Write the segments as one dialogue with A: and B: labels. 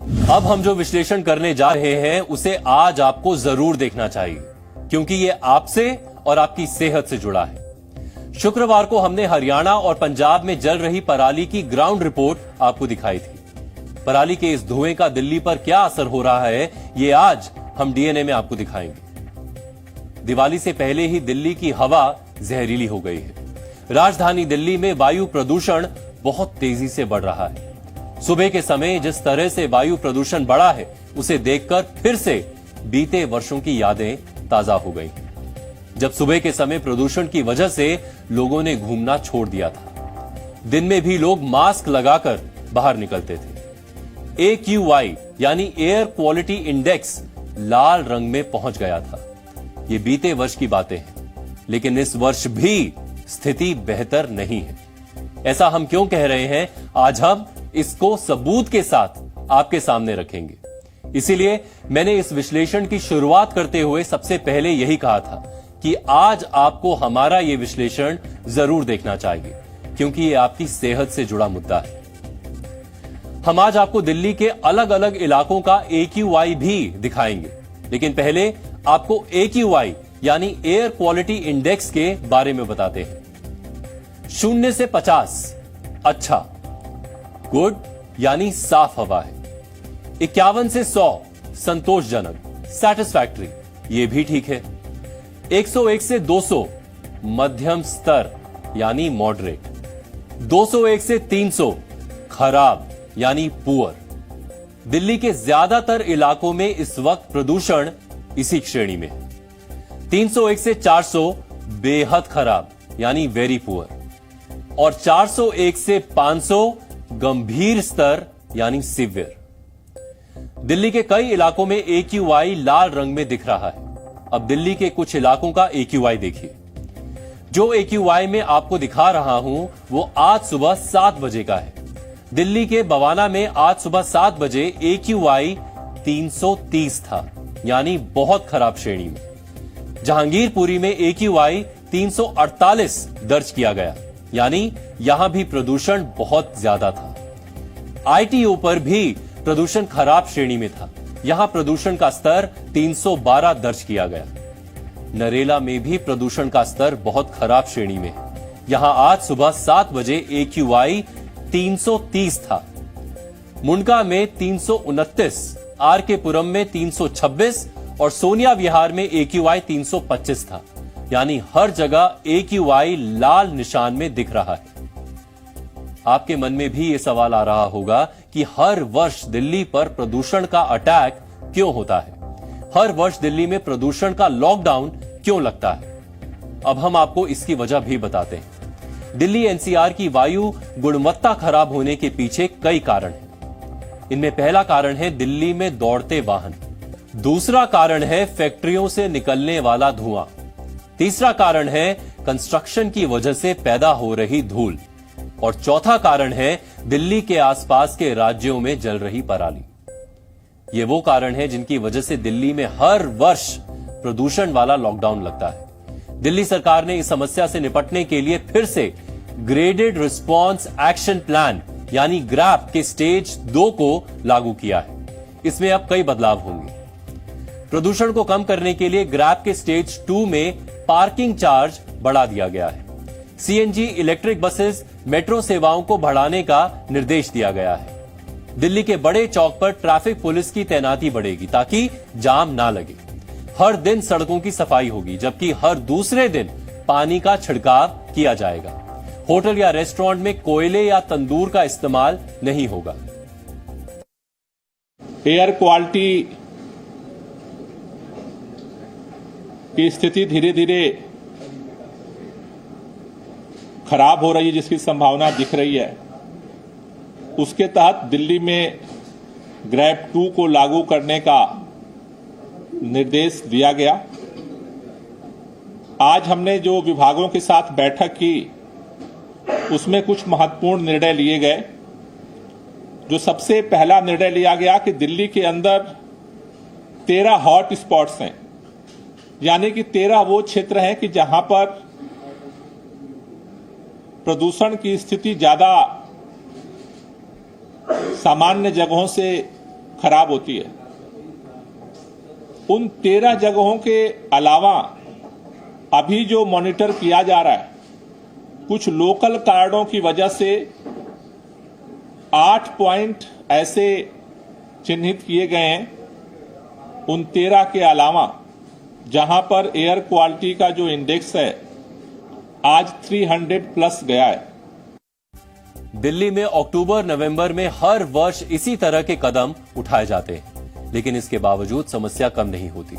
A: अब हम जो विश्लेषण करने जा रहे हैं उसे आज आपको जरूर देखना चाहिए, क्योंकि ये आपसे और आपकी सेहत से जुड़ा है। शुक्रवार को हमने हरियाणा और पंजाब में जल रही पराली की ग्राउंड रिपोर्ट आपको दिखाई थी। पराली के इस धुएं का दिल्ली पर क्या असर हो रहा है, ये आज हम डीएनए में आपको दिखाएंगे। दिवाली से पहले ही दिल्ली की हवा जहरीली हो गई है। राजधानी दिल्ली में वायु प्रदूषण बहुत तेजी से बढ़ रहा है। सुबह के समय जिस तरह से वायु प्रदूषण बढ़ा है, उसे देखकर फिर से बीते वर्षों की यादें ताजा हो गई। जब सुबह के समय प्रदूषण की वजह से लोगों ने घूमना छोड़ दिया था। दिन में भी लोग मास्क लगाकर बाहर निकलते थे। AQI यानी एयर क्वालिटी इंडेक्स लाल रंग में पहुंच गया था। ये बीते वर्ष की बातें हैं, लेकिन इस वर्ष भी स्थिति बेहतर नहीं है। ऐसा हम क्यों कह रहे हैं, आज हम इसको सबूत के साथ आपके सामने रखेंगे। इसीलिए मैंने इस विश्लेषण की शुरुआत करते हुए सबसे पहले यही कहा था कि आज आपको हमारा यह विश्लेषण जरूर देखना चाहिए, क्योंकि यह आपकी सेहत से जुड़ा मुद्दा है। हम आज आपको दिल्ली के अलग अलग इलाकों का AQI भी दिखाएंगे, लेकिन पहले आपको AQI यानी एयर क्वालिटी इंडेक्स के बारे में बताते हैं। 0 से 50 अच्छा, गुड यानी साफ हवा है। 51 से 100 संतोषजनक, सैटिस्फैक्टरी, ये भी ठीक है। 101 से 200 मध्यम स्तर यानी मॉडरेट। 201 से 300 खराब यानी पुअर। दिल्ली के ज्यादातर इलाकों में इस वक्त प्रदूषण इसी श्रेणी में है। 301 से 400 बेहद खराब यानी वेरी पुअर, और 401 से 500 गंभीर स्तर यानी सिवियर। दिल्ली के कई इलाकों में AQI लाल रंग में दिख रहा है। अब दिल्ली के कुछ इलाकों का AQI देखिए। जो AQI में आपको दिखा रहा हूं वो आज सुबह 7 बजे का है। दिल्ली के बवाना में आज सुबह 7 बजे AQI 330 था, यानी बहुत खराब श्रेणी में। जहांगीरपुरी में AQI 348 दर्ज किया गया, यानी यहां भी प्रदूषण बहुत ज्यादा था। ITO पर भी प्रदूषण खराब श्रेणी में था। यहां प्रदूषण का स्तर 312 दर्ज किया गया। नरेला में भी प्रदूषण का स्तर बहुत खराब श्रेणी में है। यहां आज सुबह 7 बजे AQI 330 था। मुंडका में 329, RK पुरम में 326 और सोनिया विहार में AQI 325 था, यानी हर जगह AQI लाल निशान में दिख रहा है। आपके मन में भी यह सवाल आ रहा होगा कि हर वर्ष दिल्ली पर प्रदूषण का अटैक क्यों होता है, हर वर्ष दिल्ली में प्रदूषण का लॉकडाउन क्यों लगता है। अब हम आपको इसकी वजह भी बताते हैं। दिल्ली NCR की वायु गुणवत्ता खराब होने के पीछे कई कारण हैं। इनमें पहला कारण है दिल्ली में दौड़ते वाहन, दूसरा कारण है फैक्ट्रियों से निकलने वाला धुआं, तीसरा कारण है कंस्ट्रक्शन की वजह से पैदा हो रही धूल, और चौथा कारण है दिल्ली के आसपास के राज्यों में जल रही पराली। ये वो कारण है जिनकी वजह से दिल्ली में हर वर्ष प्रदूषण वाला लॉकडाउन लगता है। दिल्ली सरकार ने इस समस्या से निपटने के लिए फिर से ग्रेडेड रिस्पॉन्स एक्शन प्लान यानी ग्रैप के स्टेज 2 को लागू किया है। इसमें अब कई बदलाव होंगे। प्रदूषण को कम करने के लिए ग्रैप के स्टेज 2 में पार्किंग चार्ज बढ़ा दिया गया है। CNG इलेक्ट्रिक बसेस, मेट्रो सेवाओं को बढ़ाने का निर्देश दिया गया है। दिल्ली के बड़े चौक पर ट्रैफिक पुलिस की तैनाती बढ़ेगी ताकि जाम ना लगे। हर दिन सड़कों की सफाई होगी, जबकि हर दूसरे दिन पानी का छिड़काव किया जाएगा। होटल या रेस्टोरेंट में कोयले या तंदूर का इस्तेमाल नहीं होगा।
B: एयर क्वालिटी की स्थिति धीरे धीरे खराब हो रही है, जिसकी संभावना दिख रही है। उसके तहत दिल्ली में ग्रैप 2 को लागू करने का निर्देश दिया गया। आज हमने जो विभागों के साथ बैठक की उसमें कुछ महत्वपूर्ण निर्णय लिए गए। जो सबसे पहला निर्णय लिया गया कि दिल्ली के अंदर 13 हॉट स्पॉट्स हैं, यानी कि 13 वो क्षेत्र हैं कि जहां पर प्रदूषण की स्थिति ज्यादा सामान्य जगहों से खराब होती है। उन 13 जगहों के अलावा अभी जो मॉनिटर किया जा रहा है, कुछ लोकल कारणों की वजह से 8 पॉइंट ऐसे चिन्हित किए गए हैं उन 13 के अलावा, जहां पर एयर क्वालिटी का जो इंडेक्स है आज 300 प्लस गया है।
A: दिल्ली में अक्टूबर नवंबर में हर वर्ष इसी तरह के कदम उठाए जाते हैं, लेकिन इसके बावजूद समस्या कम नहीं होती।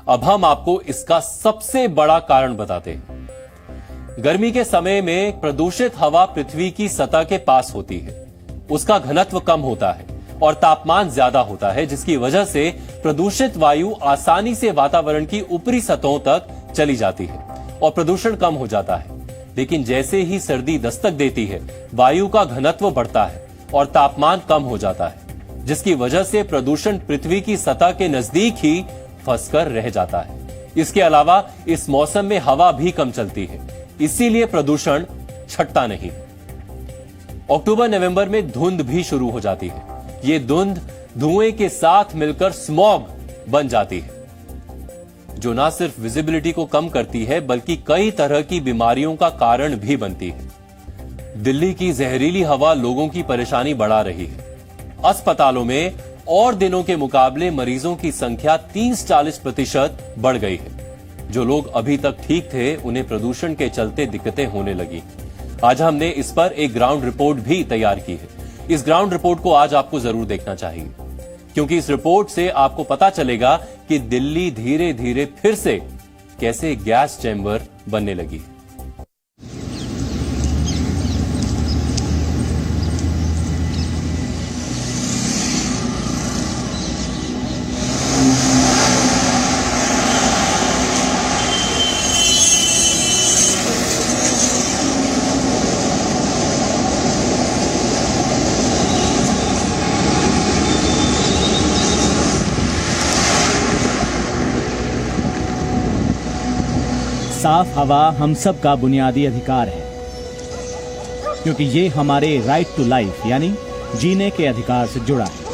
A: अब हम आपको इसका सबसे बड़ा कारण बताते हैं। गर्मी के समय में प्रदूषित हवा पृथ्वी की सतह के पास होती है, उसका घनत्व कम होता है और तापमान ज्यादा होता है, जिसकी वजह से प्रदूषित वायु आसानी से वातावरण की ऊपरी सतहों तक चली जाती है और प्रदूषण कम हो जाता है। लेकिन जैसे ही सर्दी दस्तक देती है, वायु का घनत्व बढ़ता है और तापमान कम हो जाता है, जिसकी वजह से प्रदूषण पृथ्वी की सतह के नजदीक ही फंसकर रह जाता है। इसके अलावा इस मौसम में हवा भी कम चलती है, इसीलिए प्रदूषण छटता नहीं। अक्टूबर नवंबर में धुंध भी शुरू हो जाती है। ये धुंध धुएं के साथ मिलकर स्मॉग बन जाती है, जो न सिर्फ विजिबिलिटी को कम करती है बल्कि कई तरह की बीमारियों का कारण भी बनती है। दिल्ली की जहरीली हवा लोगों की परेशानी बढ़ा रही है। अस्पतालों में और दिनों के मुकाबले मरीजों की संख्या 30-40% बढ़ गई है। जो लोग अभी तक ठीक थे, उन्हें प्रदूषण के चलते दिक्कतें होने लगी। आज हमने इस पर एक ग्राउंड रिपोर्ट भी तैयार की है। इस ग्राउंड रिपोर्ट को आज आपको जरूर देखना चाहिए, क्योंकि इस रिपोर्ट से आपको पता चलेगा कि दिल्ली धीरे धीरे फिर से कैसे गैस चैम्बर बनने लगी।
C: साफ हवा हम सब का बुनियादी अधिकार है, क्योंकि ये हमारे राइट टू लाइफ यानी जीने के अधिकार से जुड़ा है।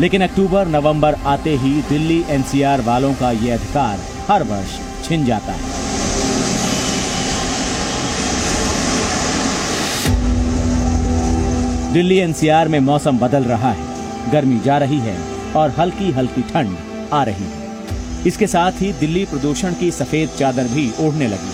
C: लेकिन अक्टूबर नवंबर आते ही दिल्ली एनसीआर वालों का ये अधिकार हर वर्ष छिन जाता है। दिल्ली एनसीआर में मौसम बदल रहा है, गर्मी जा रही है और हल्की हल्की ठंड आ रही है। इसके साथ ही दिल्ली प्रदूषण की सफेद चादर भी ओढ़ने लगी।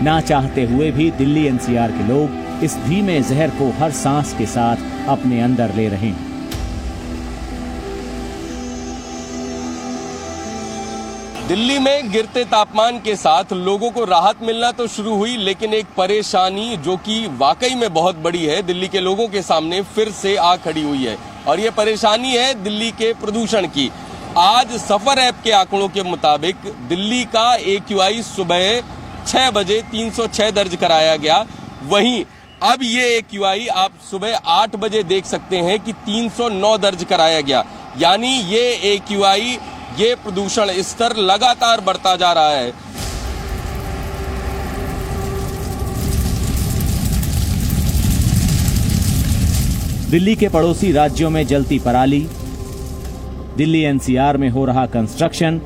C: ना चाहते हुए भी दिल्ली एनसीआर के लोग इस धीमे जहर को हर सांस के साथ अपने अंदर ले रहे हैं।
D: दिल्ली में गिरते तापमान के साथ लोगों को राहत मिलना तो शुरू हुई, लेकिन एक परेशानी जो कि वाकई में बहुत बड़ी है दिल्ली के लोगों के सामने फिर से आ खड़ी हुई है, और ये परेशानी है दिल्ली के प्रदूषण की। आज सफर ऐप के आंकड़ों के मुताबिक दिल्ली का AQI सुबह 6 बजे 306 दर्ज कराया गया। वहीं अब ये AQI आप सुबह 8 बजे देख सकते हैं कि 309 दर्ज कराया गया। यानी ये AQI, ये प्रदूषण स्तर लगातार बढ़ता जा रहा है।
C: दिल्ली के पड़ोसी राज्यों में जलती पराली, दिल्ली एनसीआर में हो रहा कंस्ट्रक्शन,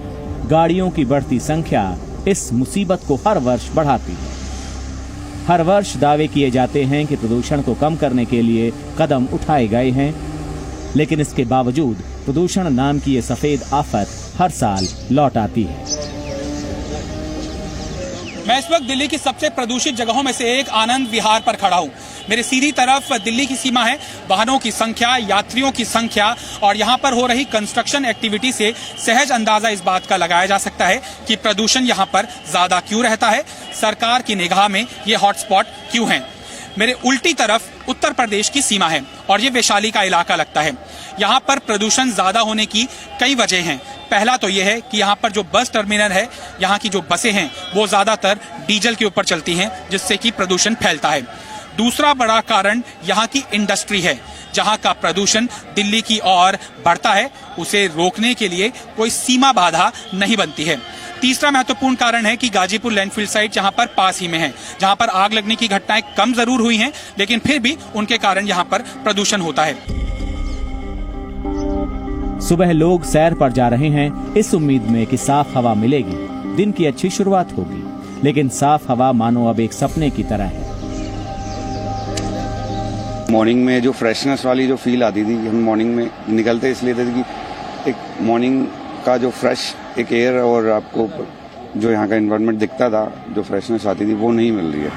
C: गाड़ियों की बढ़ती संख्या इस मुसीबत को हर वर्ष बढ़ाती है। हर वर्ष दावे किए जाते हैं कि प्रदूषण को कम करने के लिए कदम उठाए गए हैं, लेकिन इसके बावजूद प्रदूषण नाम की ये सफेद आफत हर साल लौट आती है।
E: मैं इस वक्त दिल्ली की सबसे प्रदूषित जगहों में से एक आनंद विहार पर खड़ा हूं। मेरे सीधी तरफ दिल्ली की सीमा है। वाहनों की संख्या, यात्रियों की संख्या और यहां पर हो रही कंस्ट्रक्शन एक्टिविटी से सहज अंदाजा इस बात का लगाया जा सकता है कि प्रदूषण यहां पर ज्यादा क्यों रहता है, सरकार की निगाह में ये हॉटस्पॉट क्यों हैं। मेरे उल्टी तरफ उत्तर प्रदेश की सीमा है और ये वैशाली का इलाका लगता है। यहाँ पर प्रदूषण ज्यादा होने की कई वजह हैं। पहला तो ये है कि यहाँ पर जो बस टर्मिनल है, यहाँ की जो बसें हैं वो ज्यादातर डीजल के ऊपर चलती हैं, जिससे कि प्रदूषण फैलता है। दूसरा बड़ा कारण यहाँ की इंडस्ट्री है। जहां का प्रदूषण दिल्ली की ओर बढ़ता है, उसे रोकने के लिए कोई सीमा बाधा नहीं बनती है। तीसरा महत्वपूर्ण कारण है कि गाजीपुर लैंडफिल साइट जहां पर पास ही में है, जहां पर आग लगने की घटनाएं कम जरूर हुई हैं, लेकिन फिर भी उनके कारण यहां पर प्रदूषण होता है।
C: सुबह लोग सैर पर जा रहे हैं इस उम्मीद में कि साफ हवा मिलेगी, दिन की अच्छी शुरुआत होगी, लेकिन साफ हवा मानो अब एक सपने की तरह है।
F: मॉर्निंग में जो फ्रेशनेस वाली जो फील आती थी, हम मॉर्निंग में निकलते इसलिए थे कि एक मॉर्निंग का जो फ्रेश एक एयर और आपको जो यहाँ का एनवायरनमेंट दिखता था, जो फ्रेशनेस आती थी, वो नहीं मिल रही है।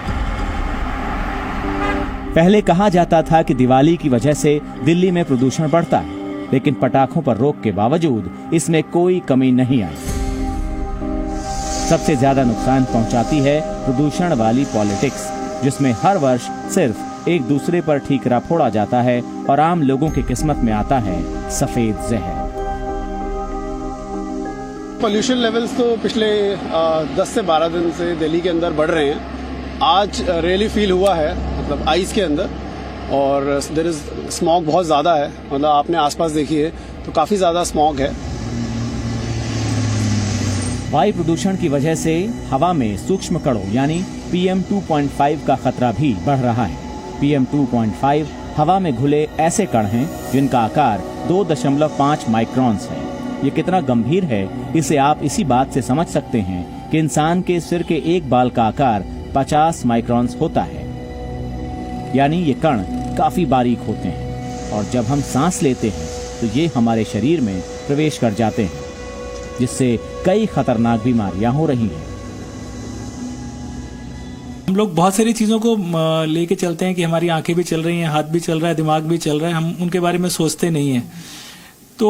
C: पहले कहा जाता था कि दिवाली की वजह से दिल्ली में प्रदूषण बढ़ता है, लेकिन पटाखों पर रोक के बावजूद इसमें कोई कमी नहीं आई। सबसे ज्यादा नुकसान पहुंचाती है प्रदूषण वाली पॉलिटिक्स, जिसमें हर वर्ष सिर्फ एक दूसरे पर ठीकरा फोड़ा जाता है और आम लोगों की किस्मत में आता है सफेद जहर।
G: पोल्यूशन लेवल्स तो पिछले 10 से 12 दिन से दिल्ली के अंदर बढ़ रहे हैं। आज रियली फील हुआ है, मतलब आइस के अंदर, और देयर इज स्मॉग बहुत ज़्यादा है। मतलब आपने आसपास देखी है तो काफ़ी ज़्यादा स्मॉग है।
C: वायु प्रदूषण की वजह से हवा में सूक्ष्म कणों यानी PM 2.5 का खतरा भी बढ़ रहा है। PM 2.5 हवा में घुले ऐसे कण हैं जिनका आकार 2.5 माइक्रॉन्स है। ये कितना गंभीर है, इसे आप इसी बात से समझ सकते हैं कि इंसान के सिर के एक बाल का आकार 50 माइक्रॉन्स होता है, यानी ये कण काफी बारीक होते हैं, और जब हम सांस लेते हैं तो ये हमारे शरीर में प्रवेश कर जाते हैं, जिससे कई खतरनाक बीमारियां हो रही हैं।
H: हम लोग बहुत सारी चीज़ों को लेके चलते हैं कि हमारी आंखें भी चल रही हैं, हाथ भी चल रहा है, दिमाग भी चल रहा है, हम उनके बारे में सोचते नहीं हैं। तो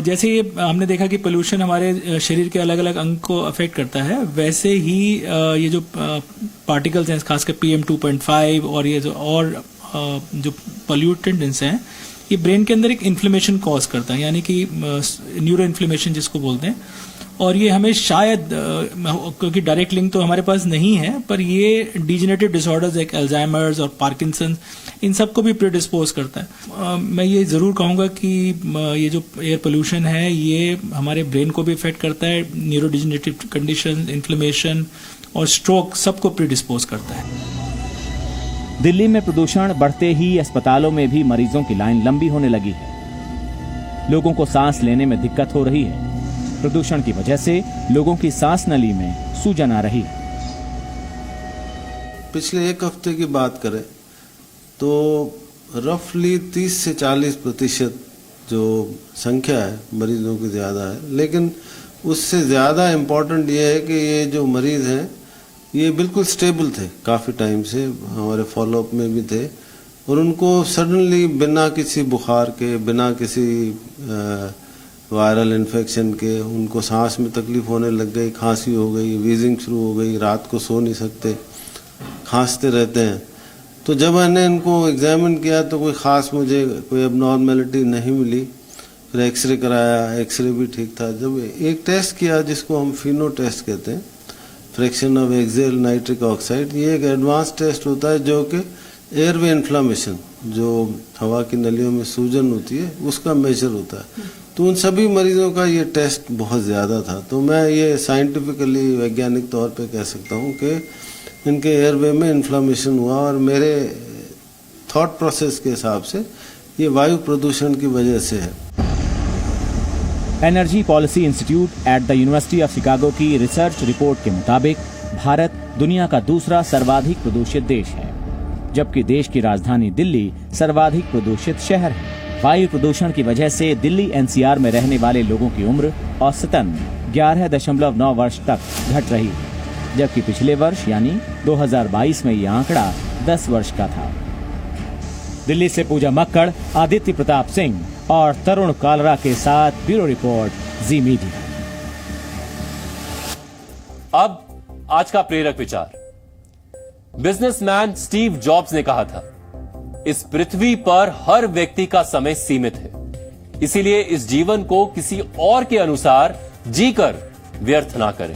H: जैसे हमने देखा कि पोल्यूशन हमारे शरीर के अलग अलग अंग को अफेक्ट करता है, वैसे ही ये जो पार्टिकल्स हैं, खासकर PM 2.5 और ये जो पोल्यूटेंट्स हैं, ये ब्रेन के अंदर एक इन्फ्लेमेशन कॉज करता है, यानी कि न्यूरो इन्फ्लेमेशन जिसको बोलते हैं। और ये हमें शायद, क्योंकि डायरेक्ट लिंक तो हमारे पास नहीं है, पर ये डिजेनरेटिव डिसऑर्डर्स लाइक अल्जाइमर्स और पार्किंसन, इन सबको भी प्रीडिस्पोज करता है। मैं ये ज़रूर कहूँगा कि ये जो एयर पोल्यूशन है ये हमारे ब्रेन को भी इफेक्ट करता है, न्यूरो डिजेनरेटिव कंडीशन, इन्फ्लेमेशन और स्ट्रोक सबको प्रीडिस्पोज करता है।
C: दिल्ली में प्रदूषण बढ़ते ही अस्पतालों में भी मरीजों की लाइन लंबी होने लगी है। लोगों को सांस लेने में दिक्कत हो रही है। प्रदूषण की वजह से लोगों की सांस नली में सूजन आ रही है।
I: पिछले एक हफ्ते की बात करें तो रफली 30 से 40% जो संख्या है मरीजों की ज़्यादा है, लेकिन उससे ज़्यादा इम्पोर्टेंट ये है कि ये जो मरीज़ हैं ये बिल्कुल स्टेबल थे, काफ़ी टाइम से हमारे फॉलोअप में भी थे, और उनको सडनली बिना किसी बुखार के, बिना किसी वायरल इन्फेक्शन के उनको सांस में तकलीफ होने लग गई, खांसी हो गई, वीजिंग शुरू हो गई, रात को सो नहीं सकते, खांसते रहते हैं। तो जब मैंने इनको एग्जामिन किया तो कोई ख़ास मुझे कोई एबनॉर्मेलिटी नहीं मिली। फिर एक्सरे कराया, एक्सरे भी ठीक था। जब एक टेस्ट किया जिसको हम फिनो टेस्ट कहते हैं, fraction of exhaled nitric oxide, ये एक एडवांस टेस्ट होता है जो कि एयरवे इन्फ्लामेशन, जो हवा की नलियों में सूजन होती है, उसका मेजर होता है। तो उन सभी मरीजों का ये टेस्ट बहुत ज़्यादा था। तो मैं ये साइंटिफिकली, वैज्ञानिक तौर पे कह सकता हूँ कि इनके एयरवे में इन्फ्लामेशन हुआ, और मेरे थॉट प्रोसेस के हिसाब से ये वायु प्रदूषण की वजह से है।
C: Energy policy institute at the university of Chicago की रिसर्च रिपोर्ट के मुताबिक भारत दुनिया का दूसरा सर्वाधिक प्रदूषित देश है, जबकि देश की राजधानी दिल्ली सर्वाधिक प्रदूषित शहर है। वायु प्रदूषण की वजह से दिल्ली NCR में रहने वाले लोगों की उम्र औसतन 11.9 वर्ष तक घट रही है, जबकि पिछले वर्ष यानी 2022 में यह आंकड़ा 10 वर्ष का था। दिल्ली से पूजा मक्कड़, आदित्य प्रताप सिंह और तरुण कालरा के साथ ब्यूरो रिपोर्ट, जी मीडिया।
A: अब आज का प्रेरक विचार। बिजनेसमैन स्टीव जॉब्स ने कहा था, इस पृथ्वी पर हर व्यक्ति का समय सीमित है, इसीलिए इस जीवन को किसी और के अनुसार जीकर व्यर्थ ना करें।